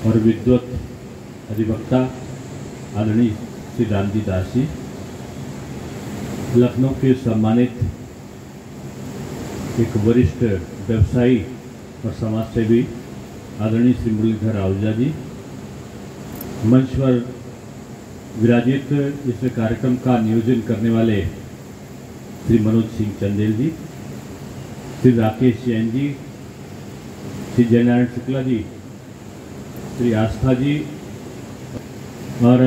और विद्वत अधिवक्ता आदरणीय श्री रामजी दास जी, लखनऊ के सम्मानित एक वरिष्ठ व्यवसायी और समाजसेवी आदरणीय श्री मुरलीधर आहूजा जी, मंच पर विराजित इस कार्यक्रम का नियोजन करने वाले श्री मनोज सिंह चंदेल जी, श्री राकेश जैन जी, श्री जयनारायण शुक्ला जी, श्री आस्था जी और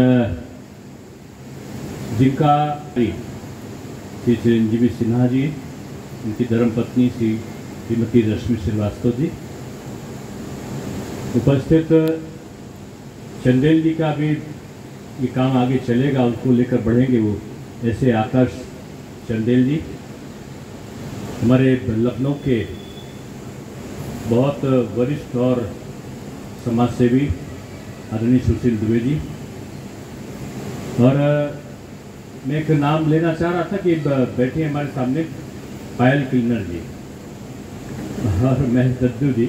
जिनका श्री चिरंजीवी सिन्हा जी, उनकी धर्मपत्नी श्रीमती रश्मि श्रीवास्तव जी, उपस्थित चंदेल जी का भी ये काम आगे चलेगा, उसको लेकर बढ़ेंगे वो ऐसे आकाश चंदेल जी, हमारे लखनऊ के बहुत वरिष्ठ और समाजसेवी आदरणीय सुशील दुबे जी, और मैं एक नाम लेना चाह रहा था कि बैठे हमारे सामने पायल क्लीनर जी और महेश दद्दू जी,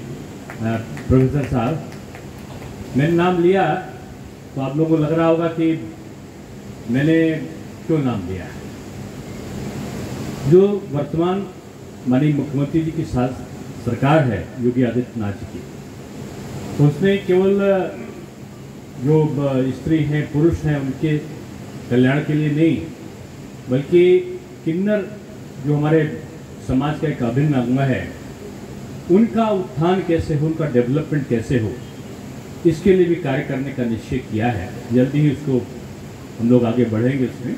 प्रोफेसर साहब। मैंने नाम लिया तो आप लोगों को लग रहा होगा कि मैंने क्यों नाम लिया। जो वर्तमान माननीय मुख्यमंत्री जी की सरकार है योगी आदित्यनाथ जी की, उसने केवल जो स्त्री हैं पुरुष हैं उनके कल्याण के लिए नहीं, बल्कि किन्नर जो हमारे समाज का एक अभिन्न अंग है, उनका उत्थान कैसे हो, उनका डेवलपमेंट कैसे हो, इसके लिए भी कार्य करने का निश्चय किया है। जल्दी ही उसको हम लोग आगे बढ़ेंगे उसमें।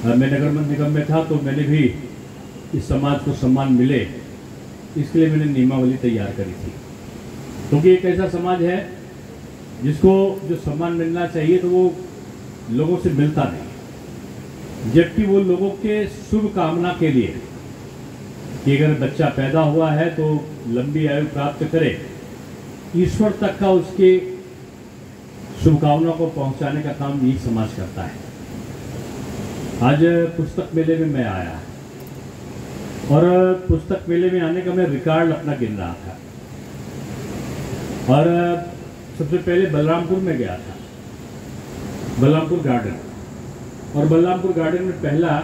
मैं नगर निगम में था तो मैंने भी इस समाज को सम्मान मिले, इसके लिए मैंने नियमावली तैयार करी थी, क्योंकि एक ऐसा समाज है जिसको जो सम्मान मिलना चाहिए तो वो लोगों से मिलता नहीं, जबकि वो लोगों के शुभ कामना के लिए कि अगर बच्चा पैदा हुआ है तो लंबी आयु प्राप्त करे, ईश्वर तक का उसके शुभकामना को पहुंचाने का काम यही समाज करता है। आज पुस्तक मेले में मैं आया और पुस्तक मेले में आने का मैं रिकॉर्ड अपना गिन रहा था, और सबसे पहले बलरामपुर में गया था, बलरामपुर गार्डन, और बलरामपुर गार्डन में पहला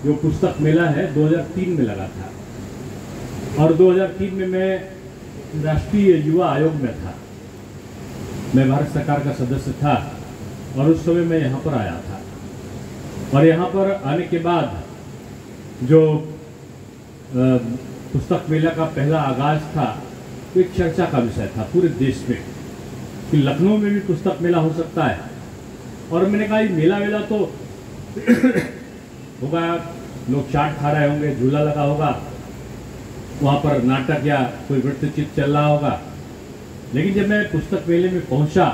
जो पुस्तक मेला है 2003 में लगा था, और 2003 में मैं राष्ट्रीय युवा आयोग में था, मैं भारत सरकार का सदस्य था, और उस समय मैं यहाँ पर आया था। और यहाँ पर आने के बाद जो पुस्तक मेला का पहला आगाज था, एक चर्चा का विषय था पूरे देश में कि लखनऊ में भी पुस्तक मेला हो सकता है। और मैंने कहा मेला वेला तो होगा, लोग चाट खा रहे होंगे, झूला लगा होगा, वहाँ पर नाटक या कोई वृत्तचित्र चल रहा होगा। लेकिन जब मैं पुस्तक मेले में पहुँचा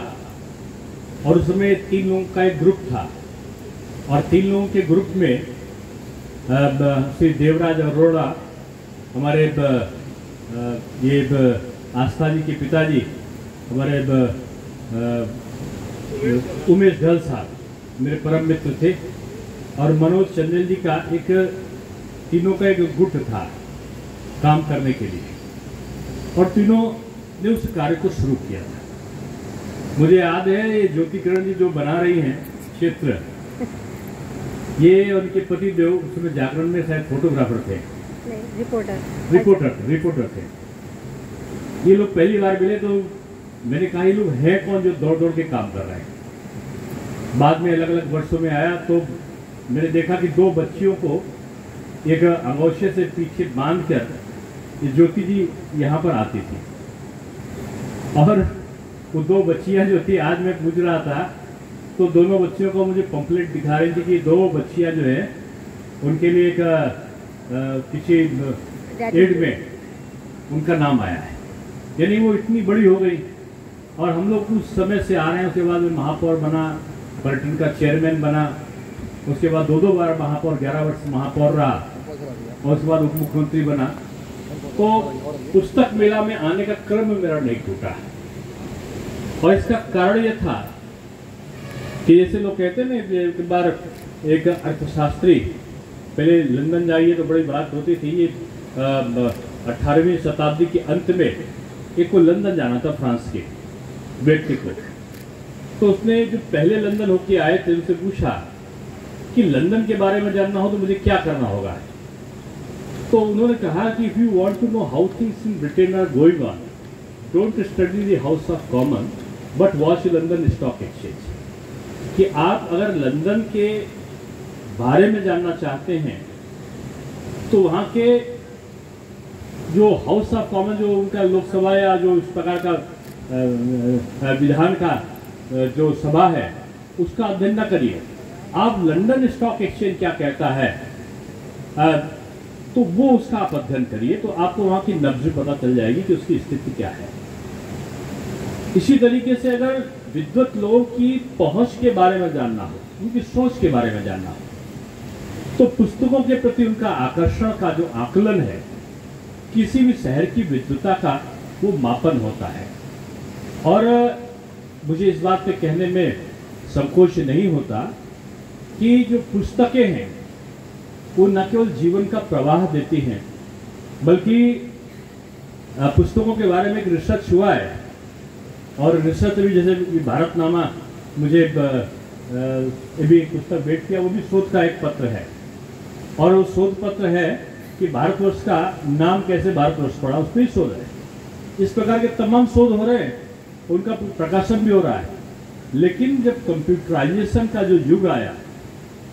और उस समय 3 लोगों का एक ग्रुप था, और 3 लोगों के ग्रुप में श्री देवराज अरोड़ा, हमारे ये आस्था जी के पिताजी, हमारे उमेश ढल साहब मेरे परम मित्र थे, और मनोज चंदेल जी का एक, तीनों का एक गुट था काम करने के लिए, और तीनों ने उस कार्य को शुरू किया था। मुझे याद है ये ज्योति किरण जी जो बना रही हैं चित्र, ये उनके पति देव उसमें जागरण में शायद फोटोग्राफर थे, रिपोर्टर थे। ये लोग पहली बार मिले तो मैंने कहा ये लोग हैं कौन जो दौड़ दौड़ के काम कर रहे हैं। बाद में अलग अलग वर्षों में आया तो मैंने देखा कि 2 बच्चियों को एक अंगोछे से पीछे बांधकर ज्योति जी यहाँ पर आती थी, और वो 2 बच्चियाँ जो थी, आज मैं पूछ रहा था तो दोनों बच्चियों को मुझे पंपलेट दिखा रही थी कि 2 बच्चियाँ जो है उनके लिए एक किसी एड में उनका नाम आया है, यानी वो इतनी बड़ी हो गई। और हम लोग उस समय से आ रहे हैं, उसके बाद में महापौर बना, पर्यटन का चेयरमैन बना, उसके बाद 2 बार महापौर, 11 वर्ष महापौर रहा, और उसके बाद उप मुख्यमंत्री बना। तो पुस्तक मेला में आने का क्रम मेरा नहीं टूटा, और इसका कारण यह था कि जैसे लोग कहते हैं ना, एक बार एक अर्थशास्त्री, पहले लंदन जाइए तो बड़ी बात होती थी, ये 18वीं शताब्दी के अंत में एक को लंदन जाना था फ्रांस के व्यक्ति को। तो उसने जो पहले लंदन होके आए थे उनसे पूछा कि लंदन के बारे में जानना हो तो मुझे क्या करना होगा। तो उन्होंने कहा कि if you want to know how things in Britain are going on, don't study the House of Common but watch London stock exchange. कि आप अगर लंदन के बारे में जानना चाहते हैं तो वहाँ के जो हाउस ऑफ कॉमन, जो उनका लोकसभा या जो इस प्रकार का विधान का जो सभा है, उसका अध्ययन न करिए। आप लंदन स्टॉक एक्सचेंज क्या कहता है तो वो उसका आप अध्ययन करिए, तो आपको वहाँ की नब्ज पता चल जाएगी कि उसकी स्थिति क्या है। इसी तरीके से अगर विद्वत लोगों की पहुंच के बारे में जानना हो, उनकी सोच के बारे में जानना हो, तो पुस्तकों के प्रति उनका आकर्षण का जो आकलन है, किसी भी शहर की विद्वता का वो मापन होता है। और मुझे इस बात पे कहने में संकोच नहीं होता कि जो पुस्तकें हैं वो न केवल जीवन का प्रवाह देती हैं, बल्कि पुस्तकों के बारे में एक रिसर्च हुआ है। और रिसर्च भी जैसे भारतनामा मुझे भी एक पुस्तक भेंट किया, वो भी शोध का एक पत्र है। और वो शोध पत्र है कि भारतवर्ष का नाम कैसे भारतवर्ष पड़ा, उस पर ही शोध है। इस प्रकार के तमाम शोध हो रहे हैं, उनका प्रकाशन भी हो रहा है। लेकिन जब कंप्यूटराइजेशन का जो युग आया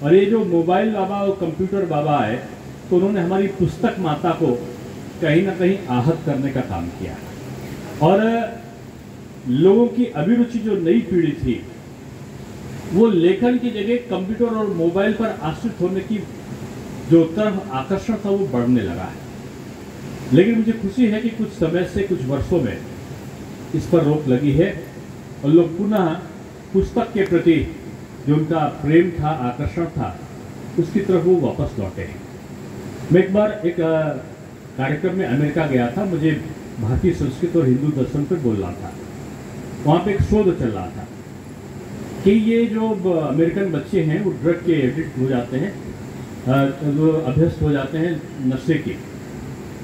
और ये जो मोबाइल बाबा और कंप्यूटर बाबा आए, तो उन्होंने हमारी पुस्तक माता को कहीं ना कहीं आहत करने का काम किया। और लोगों की अभिरुचि जो नई पीढ़ी थी, वो लेखन की जगह कंप्यूटर और मोबाइल पर आश्रित होने की जो तरफ आकर्षण था वो बढ़ने लगा है। लेकिन मुझे खुशी है कि कुछ समय से, कुछ वर्षों में इस पर रोक लगी है और लोग पुनः पुस्तक के प्रति जो उनका प्रेम था, आकर्षण था, उसकी तरफ वो वापस लौटे हैं। मैं एक बार एक कार्यक्रम में अमेरिका गया था, मुझे भारतीय संस्कृत और हिंदू दर्शन पर बोलना था। वहाँ पे एक शोध चल रहा था कि ये जो अमेरिकन बच्चे हैं वो ड्रग के एडिक्ट हो जाते हैं, वो अभ्यस्त हो जाते हैं नशे के।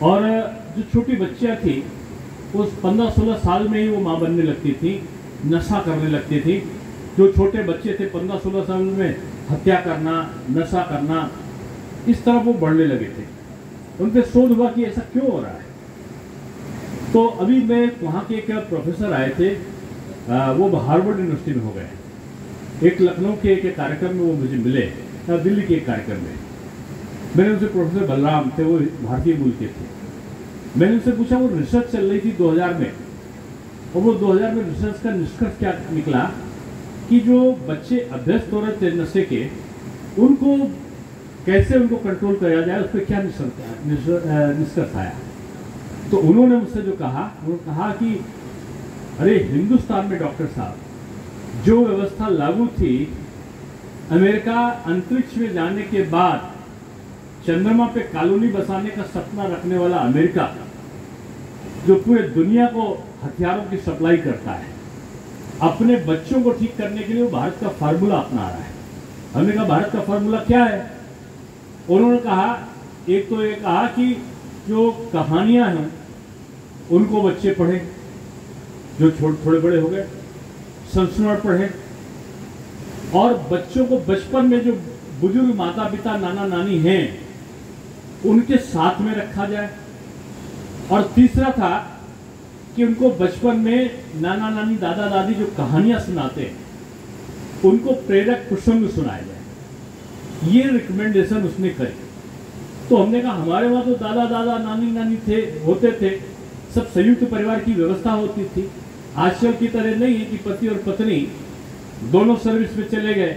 और जो छोटी बच्चियाँ थी वो 15-16 साल में ही वो माँ बनने लगती थी, नशा करने लगती थी। जो छोटे बच्चे थे 15-16 साल में हत्या करना, नशा करना, इस तरह वो बढ़ने लगे थे। उन पर शोध हुआ कि ऐसा क्यों हो रहा है। तो अभी मैं वहाँ के एक प्रोफेसर आए थे, वो हार्वर्ड यूनिवर्सिटी में हो गए। एक लखनऊ के एक कार्यक्रम में वो मुझे मिले, दिल्ली के एक कार्यक्रम में। मैंने उनसे, प्रोफेसर बलराम थे, वो भारतीय मूल के थे। मैंने उनसे पूछा, वो रिसर्च चल रही थी 2000 में, और वो 2000 में रिसर्च का निष्कर्ष क्या निकला कि जो बच्चे अभ्यस्त हो रहे थे नशे के, उनको कैसे उनको कंट्रोल किया जाए, उस पर क्या निष्कर्ष आया। तो उन्होंने मुझसे जो कहा, उन्होंने कहा कि अरे हिंदुस्तान में डॉक्टर साहब, जो व्यवस्था लागू थी, अमेरिका अंतरिक्ष में जाने के बाद चंद्रमा पे कॉलोनी बसाने का सपना रखने वाला अमेरिका, जो पूरे दुनिया को हथियारों की सप्लाई करता है, अपने बच्चों को ठीक करने के लिए वो भारत का फार्मूला अपना रहा है। हमने कहा भारत का फार्मूला क्या है? उन्होंने कहा, एक तो ये कहा कि जो कहानियां हैं उनको बच्चे पढ़ें, जो थोड़े बड़े हो गए, संस्मरण पढ़ें, और बच्चों को बचपन में जो बुजुर्ग माता पिता नाना नानी हैं उनके साथ में रखा जाए। और तीसरा था कि उनको बचपन में नाना नानी दादा दादी जो कहानियां सुनाते हैं उनको प्रेरक प्रसंग सुनाए जाए। ये रिकमेंडेशन उसने करी। तो हमने कहा हमारे वहां तो दादा दादा नानी नानी होते थे, सब संयुक्त परिवार की व्यवस्था होती थी। आजकल की तरह नहीं है कि पति और पत्नी दोनों सर्विस में चले गए,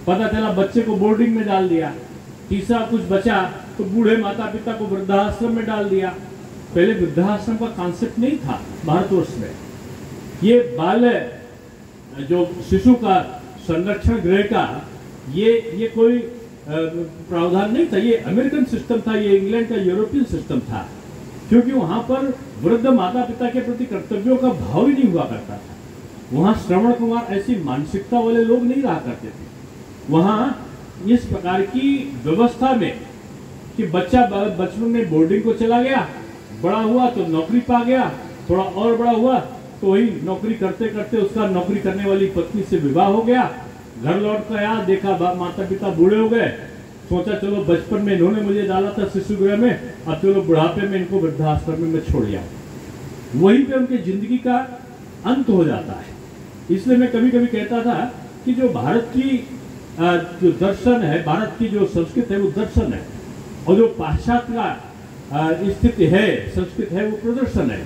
पता चला बच्चे को बोर्डिंग में डाल दिया, तीसरा कुछ बचा तो बूढ़े माता पिता को वृद्धाश्रम में डाल दिया। पहले वृद्धाश्रम का कॉन्सेप्ट नहीं था भारतवर्ष में। ये बाल जो शिशु का संरक्षण गृह का ये कोई प्रावधान नहीं था, ये अमेरिकन सिस्टम था, ये इंग्लैंड का यूरोपियन सिस्टम था। क्योंकि वहां पर वृद्ध माता पिता के प्रति कर्तव्यों का भाव ही नहीं हुआ करता था। वहां श्रवण कुमार ऐसी मानसिकता वाले लोग नहीं रहा करते थे। वहां इस प्रकार की व्यवस्था में कि बच्चा बचपन में बोर्डिंग को चला गया, बड़ा हुआ तो नौकरी पा गया, थोड़ा और बड़ा हुआ तो वही नौकरी करते करते उसका नौकरी करने वाली पत्नी से विवाह हो गया। घर लौट कर आया, देखा माता पिता बूढ़े हो गए। सोचा चलो बचपन में इन्होंने मुझे डाला था शिशु गृह में, अब चलो बुढ़ापे में इनको वृद्धाश्रम में मैं छोड़ दिया। वहीं पे उनकी जिंदगी का अंत हो जाता है। इसलिए मैं कभी कभी कहता था कि जो भारत की जो दर्शन है, भारत की जो संस्कृत है वो दर्शन है, और जो पाश्चात्य का स्थिति है, संस्कृत है, वो प्रदर्शन है।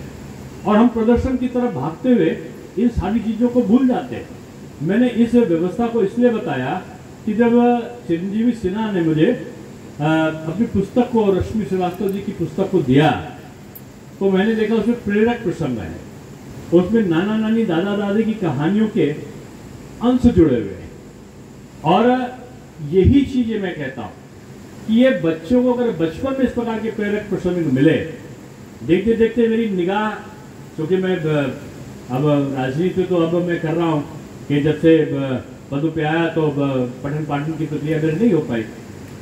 और हम प्रदर्शन की तरफ भागते हुए इन सारी चीजों को भूल जाते हैं। मैंने इस व्यवस्था को इसलिए बताया कि जब चिरंजीवी सिन्हा ने मुझे अपनी पुस्तक को, रश्मि श्रीवास्तव जी की पुस्तक को दिया, तो मैंने देखा उसमें प्रेरक प्रसंग है, उसमें नाना नानी दादा दादी की कहानियों के अंश जुड़े हुए हैं। और यही चीजें मैं कहता हूं कि ये बच्चों को अगर बचपन में इस प्रकार के प्रेरक प्रसंग मिले, देखते देखते मेरी निगाह, क्योंकि मैं अब राजनीति तो अब मैं कर रहा हूं कि जब से पदों पे आया तो पठन पाठन की प्रक्रिया मेरी नहीं हो पाई।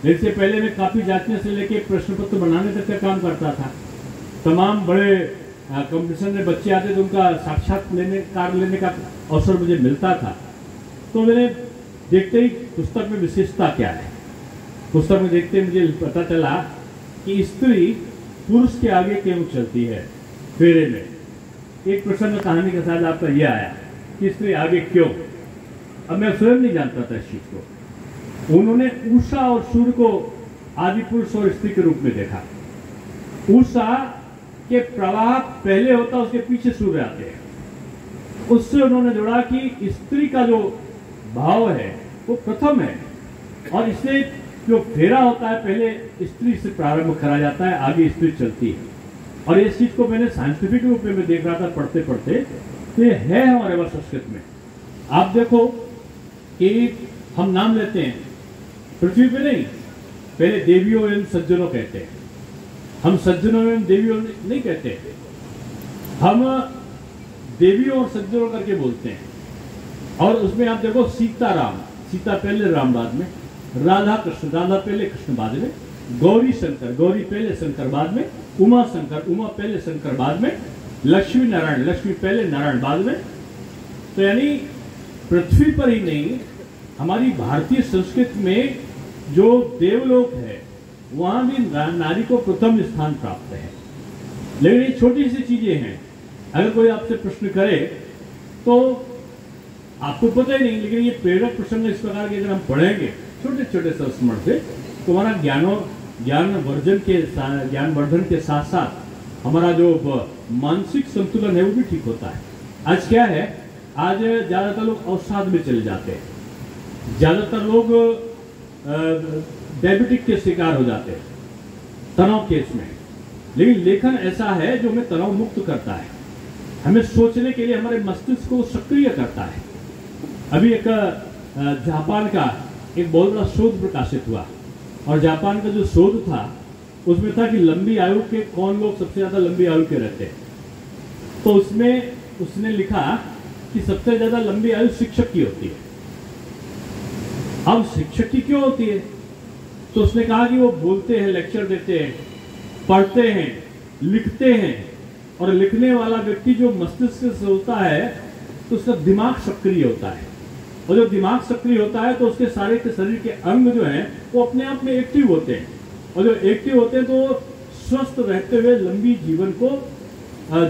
इससे पहले मैं काफी जांचने से लेके प्रश्न पत्र बनाने तक का काम करता था। तमाम बड़े कंपटीशन में बच्चे आते तो उनका साक्षात्कार लेने का अवसर मुझे मिलता था। तो मैंने देखते ही पुस्तक में विशेषता क्या है, पुस्तक में देखते मुझे पता चला कि स्त्री पुरुष के आगे क्यों चलती है फेरे में। एक प्रसंग कहानी के साथ आपका यह आया कि स्त्री आगे क्यों। अब मैं स्वयं नहीं जानता था इस चीज को। उन्होंने उषा और सूर्य को आदि पुरुष और स्त्री के रूप में देखा। उषा के प्रवाह पहले होता, उसके पीछे सूर्य आते हैं। उससे उन्होंने जोड़ा कि स्त्री का जो भाव है वो प्रथम है, और इससे जो फेरा होता है पहले स्त्री से प्रारंभ करा जाता है, आगे स्त्री चलती है। और इस चीज को मैंने साइंटिफिक रूप में देख रहा था पढ़ते पढ़ते, तो ये है हमारे पास संस्कृत में। आप देखो कि हम नाम लेते हैं पृथ्वी पे नहीं, पहले देवियों एवं सज्जनों कहते हैं। हम सज्जनों एवं देवियों नहीं कहते, हम देवियों और सज्जनों करके बोलते हैं। और उसमें आप देखो सीताराम, सीता पहले, राम बाद में, राधा कृष्ण, राधा पहले, कृष्ण बाद में, गौरी शंकर, गौरी पहले, शंकर बाद में, उमा शंकर, उमा पहले, शंकर बाद में, लक्ष्मी नारायण, लक्ष्मी पहले, नारायण बाद में। तो यानी पृथ्वी पर ही नहीं, हमारी भारतीय संस्कृति में जो देवलोक है वहां भी नारी को प्रथम स्थान प्राप्त है। लेकिन ये छोटी सी चीजें हैं, अगर कोई आपसे प्रश्न करे तो आपको पता ही नहीं, लेकिन ये प्रेरक प्रसंग इस प्रकार के अगर हम पढ़ेंगे छोटे छोटे संस्मरण से, तो हमारा ज्ञान वर्धन के साथ साथ हमारा जो मानसिक संतुलन है वो भी ठीक होता है। आज क्या है, आज ज्यादातर लोग अवसाद में चले जाते हैं, ज्यादातर लोग डायबिटिक के शिकार हो जाते हैं तनाव केस में। लेकिन लेखन ऐसा है जो हमें तनाव मुक्त करता है, हमें सोचने के लिए हमारे मस्तिष्क को सक्रिय करता है। अभी एक जापान का एक बहुत बड़ा शोध प्रकाशित हुआ, और जापान का जो शोध था उसमें था कि लंबी आयु के कौन लोग सबसे ज्यादा लंबी आयु के रहते हैं। तो उसमें उसने लिखा कि सबसे ज्यादा लंबी आयु शिक्षक की होती है। अब शिक्षक की क्यों होती है, तो उसने कहा कि वो बोलते हैं, लेक्चर देते हैं, पढ़ते हैं, लिखते हैं, और लिखने वाला व्यक्ति जो मस्तिष्क से होता है तो उसका दिमाग सक्रिय होता है, और जो दिमाग सक्रिय होता है तो उसके सारे के शरीर के अंग जो हैं वो अपने आप में एक्टिव होते हैं, और जो एक्टिव होते हैं तो स्वस्थ रहते हुए लंबी जीवन को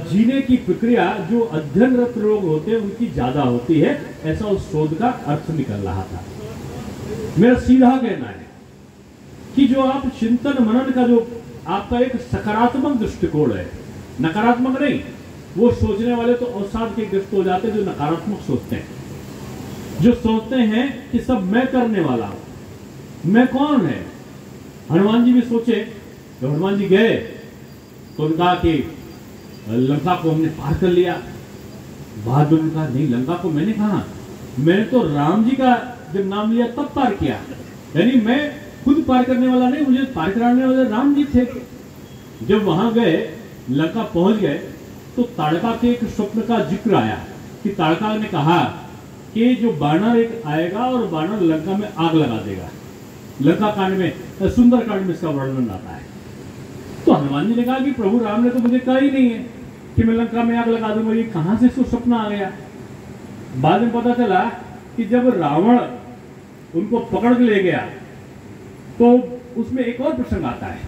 जीने की प्रक्रिया जो अध्ययनरत लोग होते हैं उनकी ज्यादा होती है। ऐसा उस शोध का अर्थ निकल रहा था। मेरा सीधा कहना है कि जो आप चिंतन मनन का जो आपका एक सकारात्मक दृष्टिकोण है, नकारात्मक नहीं, वो सोचने वाले तो अवसाद के ग्रस्त हो जाते हैं जो नकारात्मक सोचते हैं, जो सोचते हैं कि सब मैं करने वाला हूं, मैं कौन है। हनुमान जी भी सोचे, तो हनुमान जी गए तो उनका कि लंका को हमने पार कर लिया। बाद में उनका नहीं, लंका को मैंने कहा, मैंने तो राम जी का जब नाम लिया तब पार किया, यानी मैं खुद पार करने वाला नहीं, मुझे पार कराने वाले राम जी थे। जब वहां गए, लंका पहुंच गए, तो ताड़का के एक स्वप्न का जिक्र आया कि ताड़का ने कहा कि जो बानर एक आएगा और बानर लंका में आग लगा देगा। लंका कांड में, सुंदर कांड में इसका वर्णन आता है। तो हनुमान जी ने कहा कि प्रभु राम ने तो मुझे कहा ही नहीं है, कि मैं लंका में आग लगा दूंगा। ये कहां से इसको सपना आ गया? बाद में पता चला कि जब रावण उनको पकड़ के ले गया तो उसमें एक और प्रसंग आता है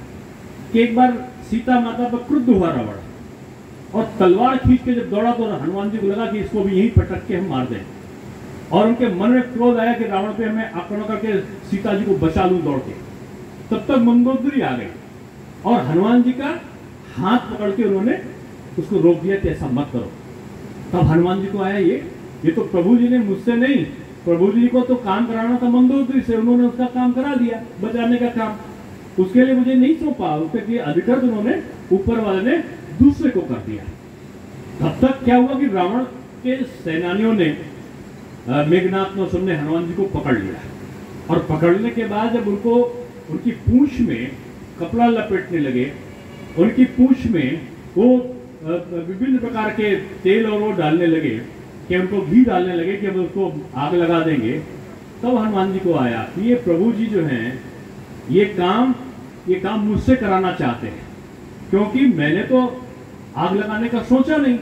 कि एक बार सीता माता पर क्रुद्ध हुआ रावण और तलवार खींच के जब दौड़ा तो हनुमान जी को लगा कि इसको भी यहीं पटक के हम मार दें, और उनके मन में क्रोध आया कि रावण पे हमें आक्रमण करके सीता जी को बचा लूं दौड़ के। तब तक मंदोदरी आ गई और हनुमान जी का हाथ पकड़ के उन्होंने उसको रोक दिया कि ऐसा मत करो। तब हनुमान जी को आया ये तो प्रभु जी ने मुझसे नहीं, प्रभु जी को तो काम कराना था मंदोदरी से, उन्होंने उसका काम करा दिया, बचाने का काम उसके लिए मुझे नहीं सौंपा, उसके अधिकृत उन्होंने ऊपर वाले ने दूसरे को कर दिया। तब तक क्या हुआ कि रावण के सेनानियों ने मेघनाथ ने सुनने हनुमान जी को पकड़ लिया, और पकड़ने के बाद जब उनको उनकी पूंछ में कपड़ा लपेटने लगे, उनकी पूंछ में वो विभिन्न प्रकार के तेल और वो डालने लगे कि उनको घी डालने लगे कि अब उसको आग लगा देंगे, तब हनुमान जी को आया कि ये प्रभु जी जो हैं ये काम मुझसे कराना चाहते हैं, क्योंकि मैंने तो आग लगाने का सोचा नहीं।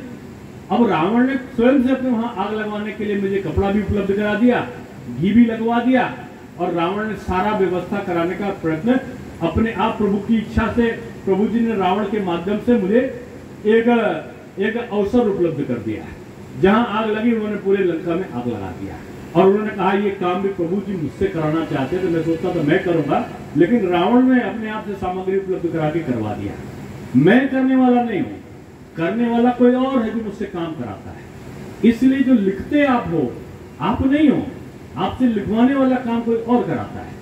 अब रावण ने स्वयं से अपने वहां आग लगवाने के लिए मुझे कपड़ा भी उपलब्ध करा दिया, घी भी लगवा दिया, और रावण ने सारा व्यवस्था कराने का प्रयत्न अपने आप प्रभु की इच्छा से, प्रभु जी ने रावण के माध्यम से मुझे एक अवसर उपलब्ध कर दिया। जहां आग लगी उन्होंने पूरे लंका में आग लगा दिया, और उन्होंने कहा ये काम भी प्रभु जी मुझसे कराना चाहते थे, मैं सोचता था मैं करूंगा, लेकिन रावण ने अपने आप से सामग्री उपलब्ध करा के करवा दिया। मैं करने वाला नहीं हूं, करने वाला कोई और है जो मुझसे काम कराता है। इसलिए जो लिखते आप हो, आप नहीं हो, आपसे लिखवाने वाला काम कोई और कराता है,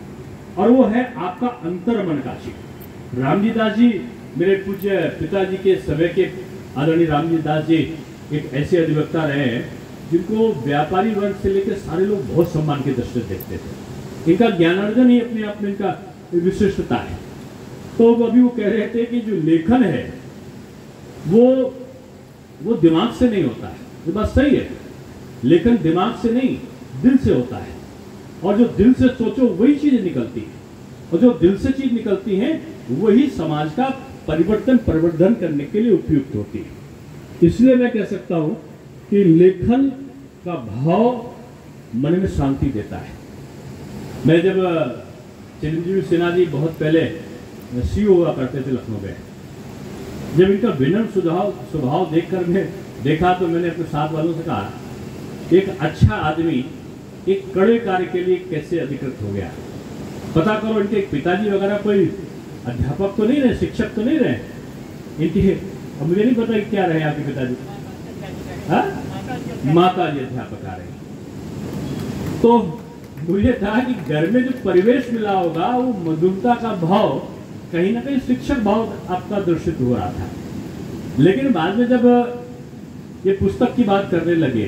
और वो है आपका अंतर मन का चित्त। रामजी दास जी, मेरे पूज्य पिताजी के समय के आदरणीय रामजी दास जी एक ऐसे अधिवक्ता रहे हैं जिनको व्यापारी वर्ग से लेकर सारे लोग बहुत सम्मान की दृष्टि से देखते थे। इनका ज्ञानार्जन ही अपने आप में इनका विशिष्टता है। तो अभी वो कह रहे थे कि जो लेखन है वो दिमाग से नहीं होता है। ये बात सही है, लेखन दिमाग से नहीं दिल से होता है, और जो दिल से सोचो वही चीज निकलती है, और जो दिल से चीज निकलती है वही समाज का परिवर्धन करने के लिए उपयुक्त होती है। इसलिए मैं कह सकता हूं कि लेखन का भाव मन में शांति देता है। मैं जब चिरंजीवी सिन्हा जी बहुत पहले सीईओ हुआ करते थे लखनऊ में, जब इनका विनम्र स्वभाव देखकर मैं देखा तो मैंने अपने साथ वालों से कहा, एक अच्छा आदमी एक कड़े कार्य के लिए कैसे अधिकृत हो गया। पता करो इनके पिताजी वगैरह कोई अध्यापक तो नहीं रहे, शिक्षक तो नहीं रहे इनके, अब मुझे नहीं पता क्या रहे आपके पिताजी, माता जी अध्यापक आ रहे। तो मुझे था कि घर में जो परिवेश मिला होगा वो मधुरता का भाव कहीं ना कहीं शिक्षक भाव आपका दर्शित हो रहा था। लेकिन बाद में जब ये पुस्तक की बात करने लगे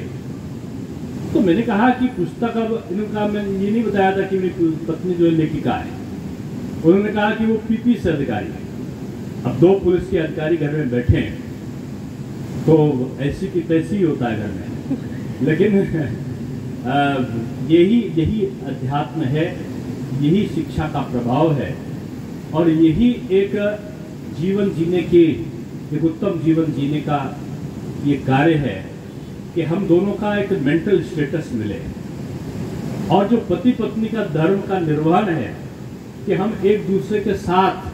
तो मैंने कहा कि पुस्तक, अब इनका मैं ये नहीं बताया था कि मेरी पत्नी जो है लेखिका है, उन्होंने कहा कि वो पीपी से अधिकारी है। अब 2 पुलिस के अधिकारी घर में बैठे हैं तो ऐसी की तैसी होता है घर में, लेकिन यही अध्यात्म है, यही शिक्षा का प्रभाव है, और यही एक जीवन जीने की, एक उत्तम जीवन जीने का ये कार्य है कि हम दोनों का एक मेंटल स्टेटस मिले, और जो पति पत्नी का धर्म का निर्वहन है कि हम एक दूसरे के साथ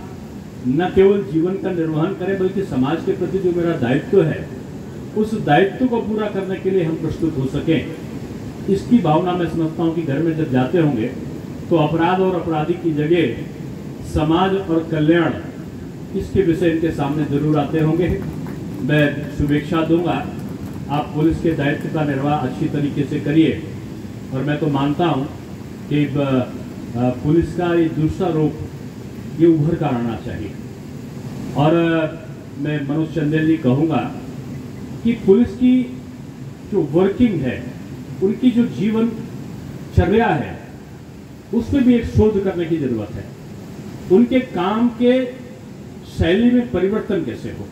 न केवल जीवन का निर्वहन करें बल्कि समाज के प्रति जो मेरा दायित्व है उस दायित्व को पूरा करने के लिए हम प्रस्तुत हो सकें। इसकी भावना मैं समझता हूं कि घर में जब जाते होंगे तो अपराध और अपराधी की जगह समाज और कल्याण, इसके विषय इनके सामने जरूर आते होंगे। मैं शुभेच्छा दूंगा, आप पुलिस के दायित्व का निर्वाह अच्छी तरीके से करिए, और मैं तो मानता हूं कि पुलिस का ये दूसरा रूप ये उभर कर आना चाहिए। और मैं मनोज चंदेल जी कहूँगा कि पुलिस की जो वर्किंग है, उनकी जो जीवन चर्या है, उस पर भी एक शोध करने की जरूरत है। उनके काम के शैली में परिवर्तन कैसे हो,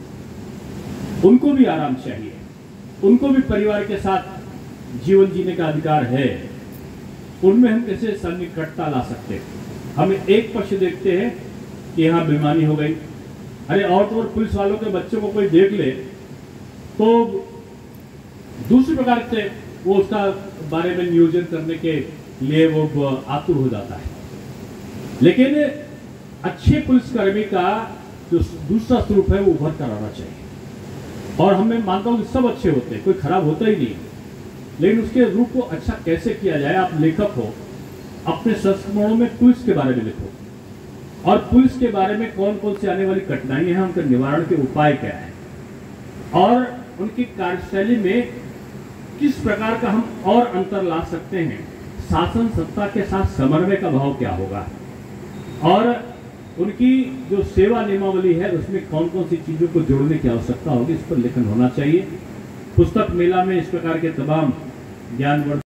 उनको भी आराम चाहिए, उनको भी परिवार के साथ जीवन जीने का अधिकार है, उनमें हम कैसे सन्निकटता ला सकते हैं। हम एक पक्ष देखते हैं कि यहाँ बेईमानी हो गई, अरे और तो और पुलिस वालों के बच्चों को कोई देख ले तो दूसरी प्रकार से वो उसका बारे में नियोजन करने के लिए वो आतुर हो जाता है। लेकिन अच्छे पुलिसकर्मी का जो दूसरा स्वरूप है वो उभर कर आना चाहिए। और हमें मानता हूं कि सब अच्छे होते हैं, कोई खराब होता ही नहीं, लेकिन उसके रूप को अच्छा कैसे किया जाए। आप लेखक हो, अपने संस्मरणों में पुलिस के बारे में लिखो, और पुलिस के बारे में कौन कौन सी आने वाली कठिनाइयां हैं, उनके निवारण के उपाय क्या है, और उनकी कार्यशैली में किस प्रकार का हम और अंतर ला सकते हैं, शासन सत्ता के साथ समन्वय का भाव क्या होगा, और उनकी जो सेवा नियमावली है उसमें कौन कौन सी चीजों को जोड़ने की आवश्यकता होगी, इस पर लेखन होना चाहिए। पुस्तक मेला में इस प्रकार के तमाम ज्ञानवर्धक